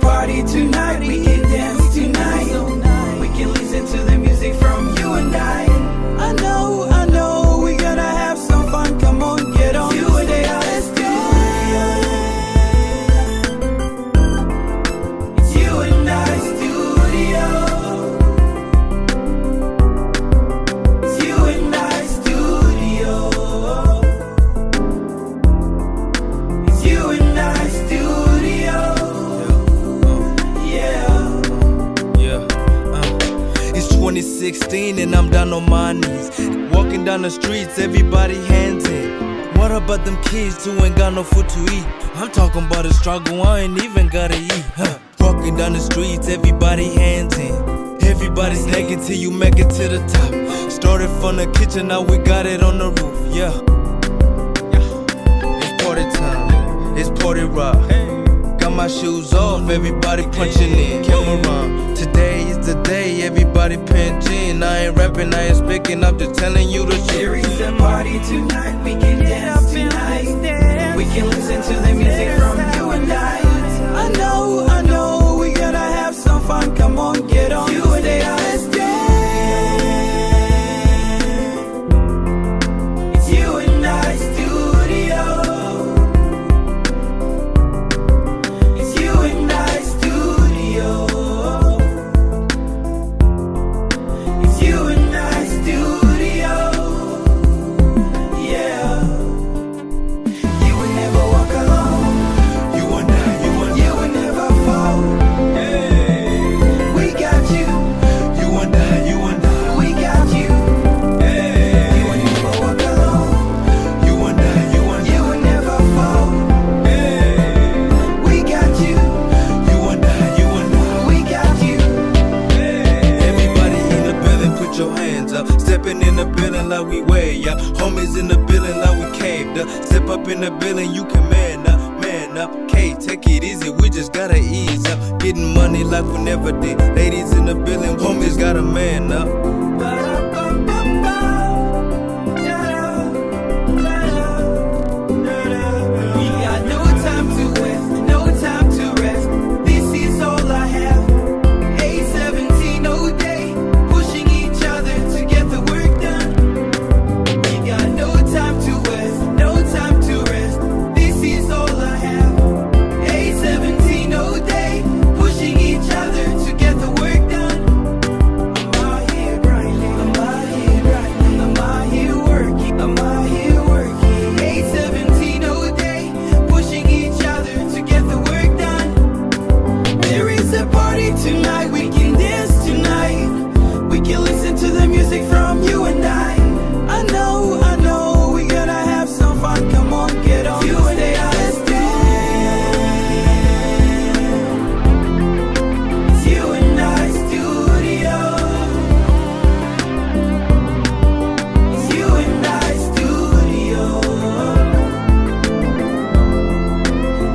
party tonight. We can dance tonight. We can listen to the music from you and I. I know, we're gonna have some fun. Come on, get on. You and I, let's do it. It's you and I studio. It's you and I studio. It's you and I studio. Yeah. It's 2016 and I'm down on my knees. Walking down the streets, everybody hands in. What about them kids who ain't got no food to eat? I'm talking about a struggle, I ain't even gotta eat. Walking down the streets, everybody hands in. Everybody's naked till you make it to the top. Started from the kitchen, now we got it on the roof. Yeah. It's party time, it's party rock. Got my shoes off, everybody punching in. Camera, today is the day, everybody pinching. I ain't rapping, I ain't speaking, I'm just telling you the truth. There is a party tonight, we can dance tonight. We can listen to the music from you and I. I know, we're gonna have some fun. Come on, get on. You and I, let's dance. It's you and I studio. It's you and I studio. It's you and I studio. Yeah. You will never walk alone. You will never fall. We got you. You and I. We got you. You will never walk alone. You will never fall. We got you. You and I. We got you. Everybody in the building, put your hands up. Stepping in the building like we way up. Homies in the building like we caved up. Step up in the building, you can man up. Okay, take it easy, we just gotta ease up. Getting money like we never did. Ladies in the building, homies gotta man up. We got no time to waste, no time to rest. This is all I have. 8-17 all day, pushing each other to get the work done. We got no time to waste, no time to rest. This is all I have. 8-17 all day, pushing each other to get the work done. I'm out here grinding, I'm out here grinding, I'm out here working, I'm out here working. 8-17 all day, pushing each other to get the work done. There is a party tonight, we can dance tonight. We can listen to the music from you and I. I know, we're gonna have some fun. Come on, get on. You and I, let's dance. It's you and I studio. It's you and I studio.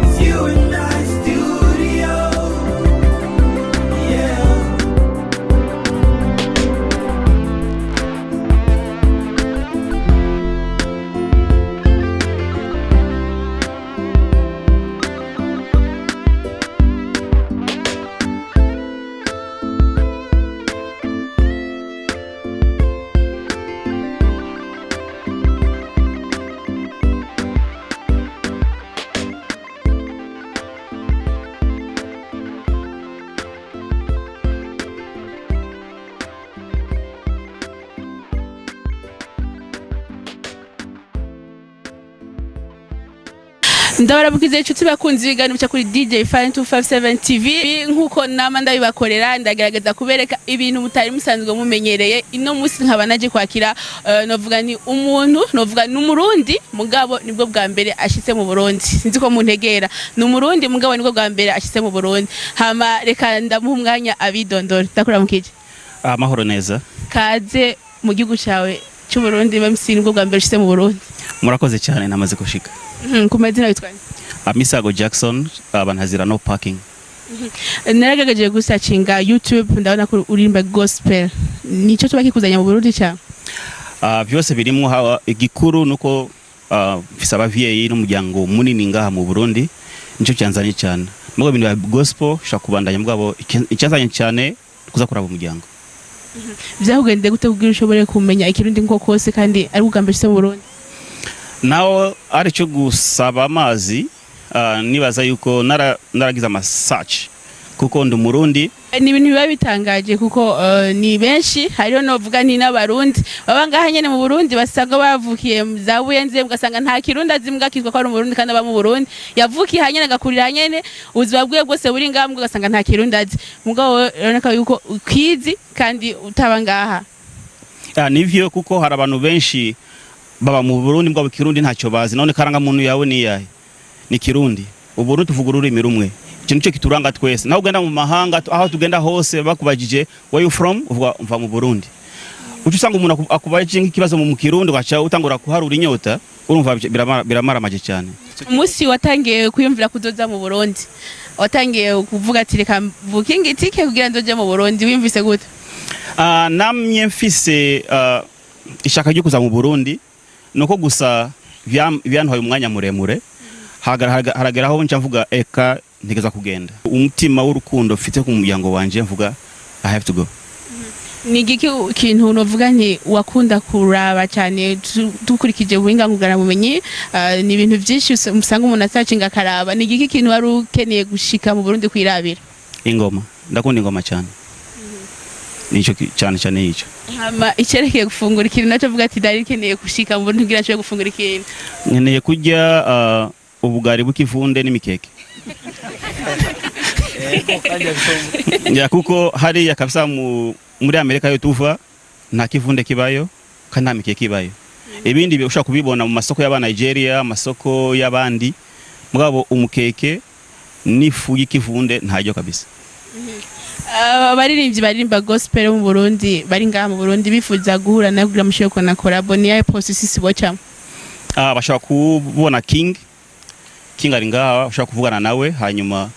It's you and I studio. Yeah. Ndabarabukize inshuti bakunzi ibiganiro cyo kuri DJ Fine 257 TV nkuko nama ndabibakorera ndagerageza kubereka ibintu mutari musanzwe mumenyereye ino musi nkaba naje kwakira novuga ni umuntu novuga n'umurundi mugabo nibwo bwa mbere ashitse mu Burundi sinzi ko muntegera n'umurundi mugabo nibwo bwa mbere ashitse mu Burundi hama reka ndamuha umwanya abidondora ndakuramukije amahoro neza kaze mu gihugu cyawe cy'u Burundi MC nibwo bwa mbere ashitse mu Burundi murakoze cyane namaze gushika kumazina yitwa Misago Jackson banhazira no parking naragagaje gusacinga YouTube ndabona ko urimba gospel nico tuba kikuzanya mu Burundi cya byose birimo igikuru nuko fisaba vieyi n'umuryango munini ngaha mu Burundi nico cyanzanye cyane mugabo ibintu bya gospel ushaka kubandanya mugabo icyazanye cyane kuza kuraba umuryango. Byahugendeye gute kugira ushobore kumenya ikirundi nko kose kandi ari Bwambere se mu Burundi? Naho ari cyo gusaba amazi nibaza yuko naragize amasearch kuko ndi Umurundi. Ni ibintu biba bitangaje kuko ni benshi hariho novuga ni n'abarundi baba ngaha nyene mu Burundi basanga bavukiye za Buyenze mugasanga nta kirundi azimbwa kitwa ko ari Umurundi kandi aba mu Burundi yavukiye hanyene agakurira hanyene ubuzima bwiwe bwose buri ngaha mugasanga nta kirundi azi mugabo rero yuko ukwizi kandi utaba ngaha. Nivyo kuko hari abantu benshi baba mu Burundi mbwa kirundi ntacyo bazi none karanga muntu yawe ni yahe ni kirundi Uburundi tuvuga ururimi rumwe ikintu cyo kituranga twese naho ugenda mu mahanga aho tugenda hose bakubajije where you from uvuga mva mu Burundi ucusanga umuntu akubajije nk'ikibazo mu kirundi gacha utangura kuharura inyota urumva biramara maje cyane. Umunsi watangiye kwiyumvira kuzoza mu Burundi watangiye kuvuga ati reka mvukinga itike kugira ndoje mu Burundi wimvise gute? Namye mfise ishaka ryo kuza mu Burundi nuko gusa byantwaye umwanya muremure harageraho nca mvuga eka ntigeza kugenda umutima w'urukundo mfite ku muryango wanje mvuga I have to go. Ni giki kintu novuga nti wakunda kuraba cyane dukurikije ubuhinga ngugana bumenyi ni ibintu byinshi usanga umuntu atacinga karaba ni giki kintu wari ukeneye gushika mu Burundi kwirabira? Ingoma ndakunda ingoma cyane. Nico cyane yico. Hama icerekeye gufungura ikintu naco vuga ati dari keneye gushika mu Burundi kugira cyo gufungura ikintu. Nkeneye kurya ubugari bw'ikivunde n'imikeke. Ya kuko hari ya kabisa muri Amerika yo tuva nta kivunde kibayo kandi nta mikeke kibayo. Ibindi ushaka kubibona mu masoko y'aba Nigeria, amasoko y'abandi mugabo umukeke n'ifu y'ikivunde ntajyo kabisa. Abaririmbyi baririmba gospel mu Burundi bari ngaha mu Burundi bifuza guhura na kugira mushiye ko na collab ni ya process bocamo. Bashaka kubona King ari ngaha bashaka kuvugana nawe hanyuma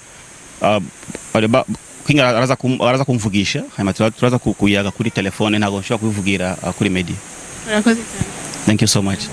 King araza kumvugisha hanyuma turaza kuyaga kuri telefone ntago nshobora kubivugira kuri media. Murakoze cyane. Thank you so much.